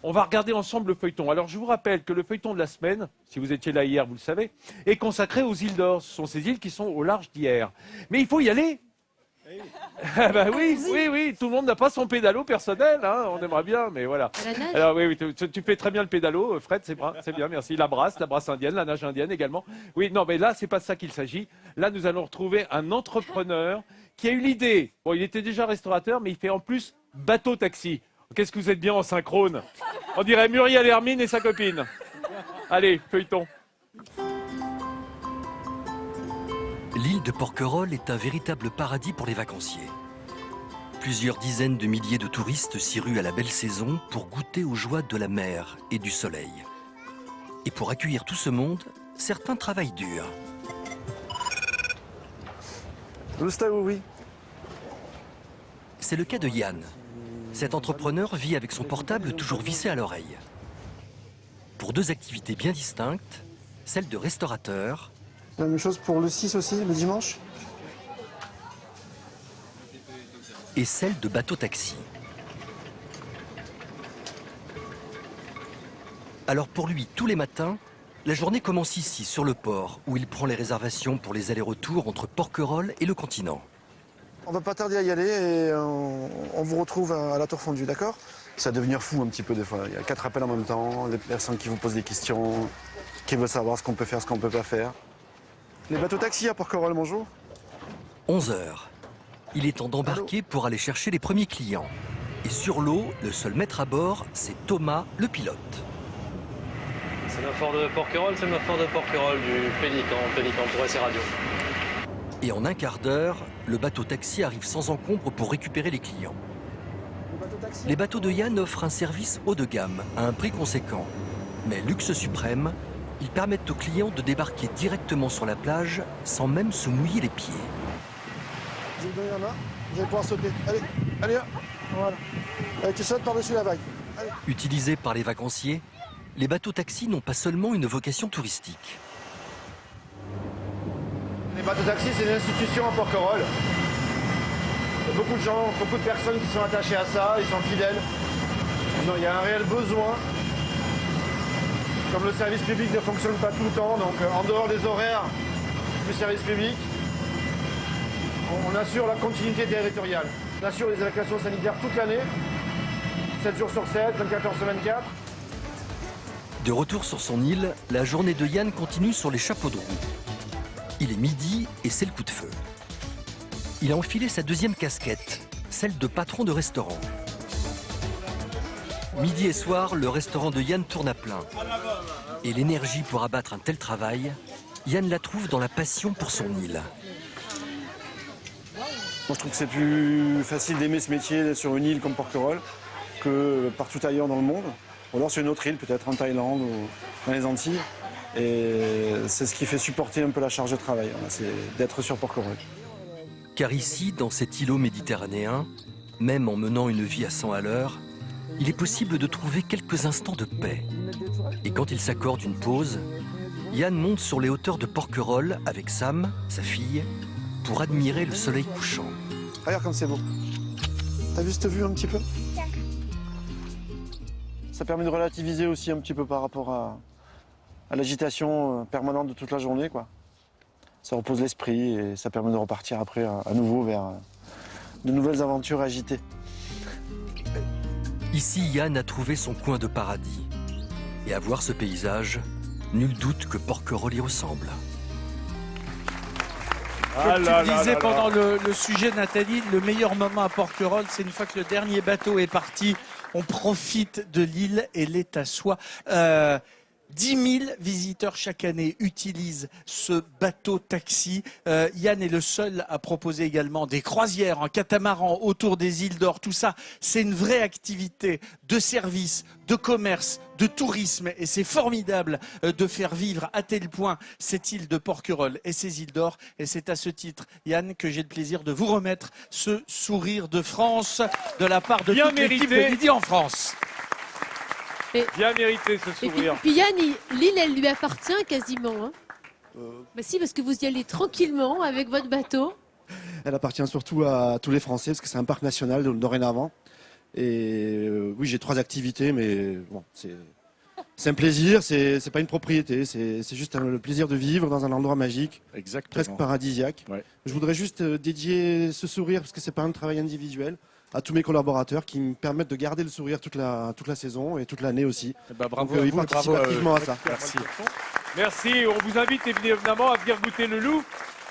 on va regarder ensemble le feuilleton. Alors je vous rappelle que le feuilleton de la semaine, si vous étiez là hier, vous le savez, est consacré aux îles d'Or. Ce sont ces îles qui sont au large d'hier. Mais il faut y aller. Ah bah oui, tout le monde n'a pas son pédalo personnel, hein, on aimerait bien, mais voilà. Alors oui, tu fais très bien le pédalo, Fred, c'est bien, merci. La brasse indienne, la nage indienne également. Oui, non, mais là, c'est pas de ça qu'il s'agit. Là, nous allons retrouver un entrepreneur qui a eu l'idée. Bon, il était déjà restaurateur, mais il fait en plus bateau-taxi. Qu'est-ce que vous êtes bien en synchrone? On dirait Muriel Hermine et sa copine. Allez, feuilleton. L'île de Porquerolles est un véritable paradis pour les vacanciers. Plusieurs dizaines de milliers de touristes s'y ruent à la belle saison pour goûter aux joies de la mer et du soleil. Et pour accueillir tout ce monde, certains travaillent dur. Oui. C'est le cas de Yann. Cet entrepreneur vit avec son portable toujours vissé à l'oreille. Pour deux activités bien distinctes, celle de restaurateur. La même chose pour le 6 aussi, le dimanche. Et celle de bateau-taxi. Alors pour lui, tous les matins, la journée commence ici, sur le port, où il prend les réservations pour les allers-retours entre Porquerolles et le continent. On va pas tarder à y aller et on vous retrouve à la Tour Fondue, d'accord? Ça va devenir fou un petit peu des fois. Il y a 4 appels en même temps, des personnes qui vous posent des questions, qui veulent savoir ce qu'on peut faire, ce qu'on peut pas faire. Les bateaux-taxis à Porquerolles, bonjour. 11 heures. Il est temps d'embarquer pour aller chercher les premiers clients. Et sur l'eau, le seul maître à bord, c'est Thomas, le pilote. Sémaphore de Porquerolles, sémaphore de Porquerolles, du Pélican pour SC Radio. Et en un quart d'heure, le bateau-taxi arrive sans encombre pour récupérer les clients. Les bateaux de Yann offrent un service haut de gamme, à un prix conséquent. Mais luxe suprême, ils permettent aux clients de débarquer directement sur la plage sans même se mouiller les pieds. Je vais vous donner la main, vous allez pouvoir sauter. Allez, voilà. Allez, tu sautes par-dessus la vague. Allez. Utilisés par les vacanciers, les bateaux-taxis n'ont pas seulement une vocation touristique. Les bateaux-taxis, c'est une institution à Porquerolles. Il y a beaucoup de gens, beaucoup de personnes qui sont attachées à ça, ils sont fidèles. Il y a un réel besoin. Comme le service public ne fonctionne pas tout le temps, donc en dehors des horaires du service public, on assure la continuité territoriale. On assure les évacuations sanitaires toute l'année, 7 jours sur 7, 24 heures sur 24. De retour sur son île, la journée de Yann continue sur les chapeaux de roue. Il est midi et c'est le coup de feu. Il a enfilé sa deuxième casquette, celle de patron de restaurant. Midi et soir, le restaurant de Yann tourne à plein. Et l'énergie pour abattre un tel travail, Yann la trouve dans la passion pour son île. Moi, je trouve que c'est plus facile d'aimer ce métier sur une île comme Porquerolles que partout ailleurs dans le monde. Ou alors sur une autre île, peut-être en Thaïlande ou dans les Antilles. Et c'est ce qui fait supporter un peu la charge de travail, c'est d'être sur Porquerolles. Car ici, dans cet îlot méditerranéen, même en menant une vie à 100 à l'heure, il est possible de trouver quelques instants de paix. Et quand il s'accorde une pause, Yann monte sur les hauteurs de Porquerolles avec Sam, sa fille, pour admirer le soleil couchant. Regarde comme c'est beau. T'as vu cette vue un petit peu? Ça permet de relativiser aussi un petit peu par rapport à l'agitation permanente de toute la journée, quoi. Ça repose l'esprit et ça permet de repartir après à nouveau vers de nouvelles aventures agitées. Ici, Yann a trouvé son coin de paradis. Et à voir ce paysage, nul doute que Porquerolles y ressemble. Comme tu le disais pendant le sujet, Nathalie, le meilleur moment à Porquerolles, c'est une fois que le dernier bateau est parti, on profite de l'île et elle est à soi. 10 000 visiteurs chaque année utilisent ce bateau-taxi. Yann est le seul à proposer également des croisières en catamaran autour des îles d'Or. Tout ça, c'est une vraie activité de service, de commerce, de tourisme. Et c'est formidable de faire vivre à tel point cette île de Porquerolles et ces îles d'Or. Et c'est à ce titre, Yann, que j'ai le plaisir de vous remettre ce sourire de France de la part de Bien toute l'équipe de mérité. Midi en France. Bien mérité ce sourire. Et puis Yann, l'île, elle lui appartient quasiment. Hein. Bah si, parce que vous y allez tranquillement avec votre bateau. Elle appartient surtout à tous les Français parce que c'est un parc national dorénavant. Et oui, j'ai 3 activités, mais bon, c'est un plaisir, c'est pas une propriété, c'est juste le plaisir de vivre dans un endroit magique, presque paradisiaque. Ouais. Je voudrais juste dédier ce sourire, parce que c'est pas un travail individuel, à tous mes collaborateurs qui me permettent de garder le sourire toute la saison et toute l'année aussi. Bravo Donc, à ils vous, participent bravo activement à ça. Merci. Merci. On vous invite évidemment à venir goûter le loup.